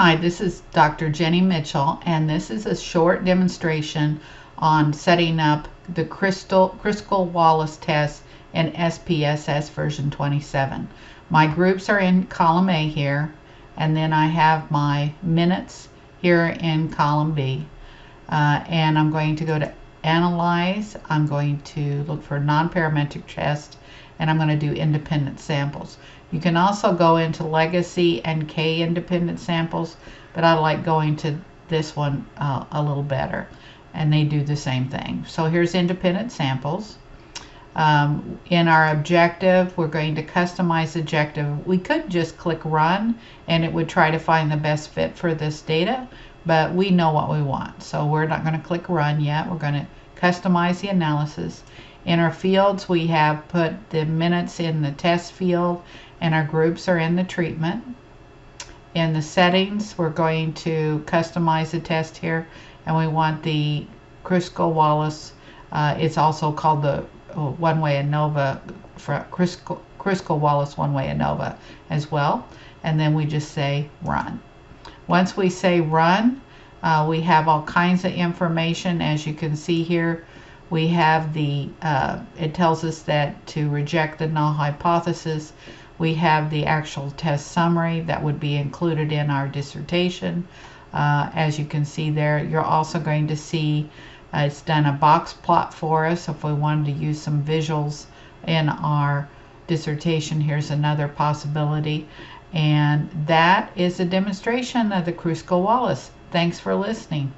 Hi, this is Dr. Jenny Mitchell, and this is a short demonstration on setting up the Kruskal Wallis test in SPSS version 27. My groups are in column A here, and then I have my minutes here in column B. And I'm going to go to Analyze. I'm going to look for nonparametric test, and I'm going to do independent samples. You can also go into Legacy and K independent samples, but I like going to this one a little better, and they do the same thing. So here's independent samples. In our objective, we're going to customize objective. We could just click run and it would try to find the best fit for this data, but we know what we want, so we're not going to click run yet. We're going to customize the analysis. In our fields, we have put the minutes in the test field, and our groups are in the treatment. In the settings, we're going to customize the test here, and we want the Kruskal Wallis. It's also called the one-way ANOVA, for Kruskal Wallis one-way ANOVA as well. And then we just say run. Once we say run, we have all kinds of information. As you can see here, we have the, it tells us that to reject the null hypothesis. We have the actual test summary that would be included in our dissertation. As you can see there, you're also going to see it's done a box plot for us. If we wanted to use some visuals in our dissertation, here's another possibility. And that is a demonstration of the Kruskal Wallis. Thanks for listening.